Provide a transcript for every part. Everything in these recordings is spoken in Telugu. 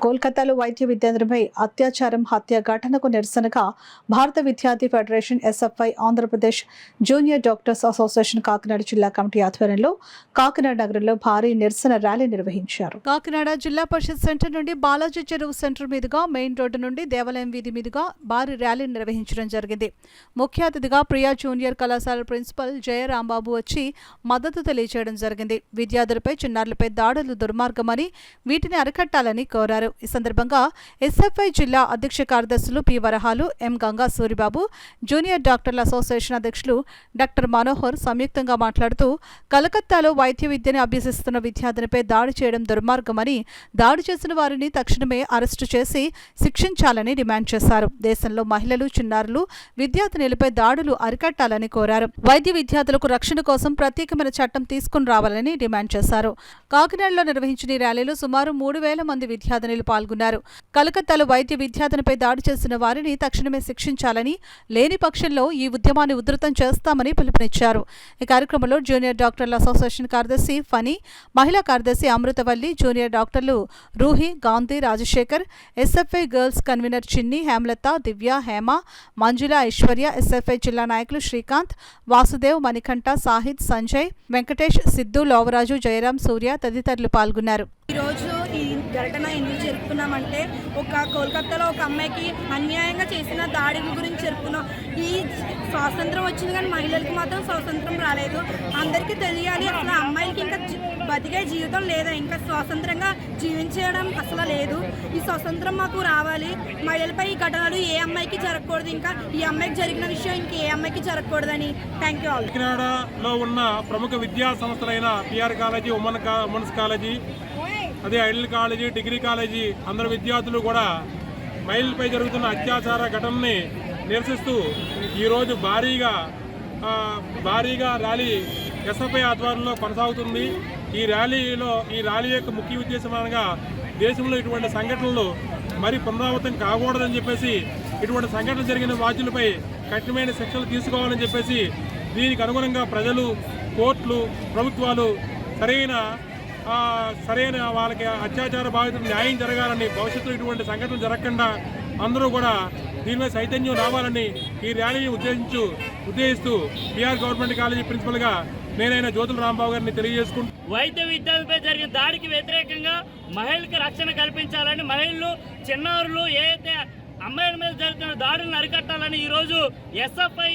కోల్కతాలో వైద్య విద్యార్థిపై అత్యాచారం హత్య ఘటనకు నిరసనగా భారత విద్యార్థి federation SFI Andhra Pradesh junior doctors association Kakinada జిల్లా కమిటీ ఆధ్వర్యంలో కాకినాడ నగరంలో భారీ నిరసన ర్యాలీ నిర్వహించారు. కాకినాడ జిల్లా పరిషత్ సెంటర్ నుండి బాలాజీ చెరువు సెంటర్ మీదుగా మెయిన్ రోడ్డు నుండి దేవాలయం వీధి మీదుగా భారీ ర్యాలీ నిర్వహించడం జరిగింది. ముఖ్య అతిథిగా ప్రియా జూనియర్ కళాశాల ప్రిన్సిపల్ జయరాంబాబు వచ్చి మద్దతు తెలియజేయడం జరిగింది. విద్యార్థులపై చిన్నారులపై దాడులు దుర్మార్గమని వీటిని అరికట్టాలని కోరారు. ఈ సందర్భంగా ఎస్ఎఫ్ఐ జిల్లా అధ్యక్ష కార్యదర్శులు పి వరహాలు, ఎం గంగా సూరిబాబు, జూనియర్ డాక్టర్ల అసోసియేషన్ అధ్యక్షులు డాక్టర్ మనోహర్ సంయుక్తంగా మాట్లాడుతూ కలకత్తాలో వైద్య విద్యను అభ్యసిస్తున్న విద్యార్థినిపై దాడి చేయడం దుర్మార్గమని, దాడి చేసిన వారిని తక్షణమే అరెస్టు చేసి శిక్షించాలని డిమాండ్ చేశారు. దేశంలో మహిళలు, చిన్నారులు, విద్యార్థినులపై దాడులు అరికట్టాలని కోరారు. వైద్య విద్యార్థులకు రక్షణ కోసం ప్రత్యేకమైన చట్టం తీసుకుని రావాలని డిమాండ్ చేశారు. కాకినాడలో నిర్వహించిన ఈ ర్యాలీలో సుమారు 3,000 మంది విద్యార్థినులు పాల్గొన్నారు. కలకత్తాలో వైద్య విద్యార్థినిపై దాడి చేసిన వారిని తక్షణమే శిక్షించాలని, లేని పక్షంలో ఈ ఉద్యమాన్ని ఉధృతం చేస్తామని పిలుపునిచ్చారు. ఈ కార్యక్రమంలో జూనియర్ డాక్టర్ల అసోసియేషన్ కార్యదర్శి ఫనీ, మహిళా కార్యదర్శి అమృతవల్లి, జూనియర్ డాక్టర్లు Ruhi, Gandhi, Rajasekhar, SFI girls convenor Chinni, Hemalatha, Divya, Hema, Manjula, Aishwarya, SFI జిల్లా నాయకులు శ్రీకాంత్, వాసుదేవ్, మణికంఠ, సాహిద్, సంజయ్, వెంకటేష్, సిద్ధు, లోవరాజు, జయరాం, సూర్య తదితరులు పాల్గొన్నారు. ఈరోజు ఈ ఘటన ఎందుకు జరుపుకున్నామంటే, కోల్కతాలో ఒక అమ్మాయికి అన్యాయంగా చేసిన దాడి గురించి జరుపుకున్నాం. ఈ స్వాతంత్రం వచ్చింది కానీ మహిళలకి మాత్రం స్వాతంత్రం రాలేదు. అందరికీ తెలియాలి, అసలు అమ్మాయిలకి ఇంకా బతికే జీవితం లేదా, ఇంకా స్వాతంత్రంగా జీవించడం అసలు లేదు. ఈ స్వాతంత్రం మాకు రావాలి. మహిళలపై ఈ ఘటనలు ఏ అమ్మాయికి జరగకూడదు. ఇంకా ఈ అమ్మాయికి జరిగిన విషయం ఇంక ఏ అమ్మాయికి జరగకూడదని. Thank you all. కాకినాడలో ఉన్న ప్రముఖ విద్యా సంస్థలైన పిఆర్ కాలేజీ, ఉమెన్స్ కాలేజీ, అదే ఐడల్ కాలేజీ, డిగ్రీ కాలేజీ అందరు విద్యార్థులు కూడా మహిళలపై జరుగుతున్న అత్యాచార ఘటనని నిరసిస్తూ ఈరోజు భారీగా ర్యాలీ ఎస్ఎఫ్ఐ ఆధ్వర్యంలో కొనసాగుతుంది. ఈ ర్యాలీ యొక్క ముఖ్య ఉద్దేశం అనగా దేశంలో ఇటువంటి సంఘటనలు మరి పునరావృతం కాకూడదని చెప్పేసి, ఇటువంటి సంఘటనలు జరిగిన బాధ్యులపై కఠినమైన శిక్షలు తీసుకోవాలని చెప్పేసి, దీనికి అనుగుణంగా ప్రజలు, కోర్టులు, ప్రభుత్వాలు సరైన వాళ్ళకి అత్యాచార బాధితులు న్యాయం జరగాలని, భవిష్యత్తులో ఇటువంటి సంఘటనలు జరగకుండా అందరూ కూడా దీనిపై చైతన్యం రావాలని ఈ ర్యాలీని ఉద్దేశిస్తూ పిఆర్ గవర్నమెంట్ కాలేజీ ప్రిన్సిపల్గా నేనైనా జ్యోతుల రాంబాబు గారిని తెలియజేసుకుంటూ, వైద్య విద్యార్థులపై జరిగిన దాడికి వ్యతిరేకంగా మహిళలకు రక్షణ కల్పించాలని, మహిళలు, చిన్నారులు ఏదైతే అమ్మాయిల మీద జరుగుతున్న దాడులను అరికట్టాలని ఈరోజు ఎస్ఎఫ్ఐ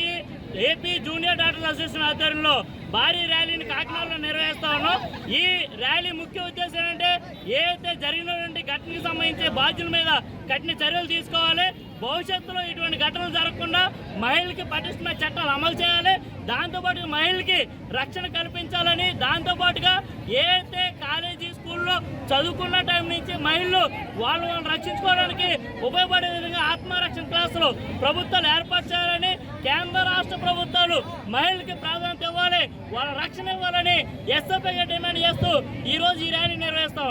ఏపీ జూనియర్ డాక్టర్ల అసోసియేషన్ ఆధ్వర్యంలో భారీ ర్యాలీని కాకినాడలో నిర్వహిస్తా ఉన్నాం. ఈ ర్యాలీ ముఖ్య ఉద్దేశం ఏంటంటే, ఏదైతే జరిగినటువంటి ఘటనకు సంబంధించి బాధ్యుల మీద కఠిన చర్యలు తీసుకోవాలి. భవిష్యత్తులో ఇటువంటి ఘటనలు జరగకుండా మహిళలకి పటిష్టమైన చట్టాలు అమలు చేయాలి. దాంతోపాటు మహిళలకి రక్షణ కల్పించాలని, దాంతోపాటుగా ఏదైతే కాలేజీ, స్కూల్లో చదువుకున్న టైం నుంచి మహిళలు వాళ్ళని రక్షించుకోవడానికి ఉపయోగపడే విధంగా ఆత్మరక్షణ క్లాసులు ప్రభుత్వాలు ఏర్పాటు చేయాలని, కేంద్ర రాష్ట్ర ప్రభుత్వాలు మహిళలకి ప్రాధాన్యత ఇవ్వాలి, వాళ్ళ రక్షణ ఇవ్వాలని ఎస్ఎఫ్ఐగా డిమాండ్ చేస్తూ ఈరోజు ఈ ర్యాలీ నిర్వహిస్తాం.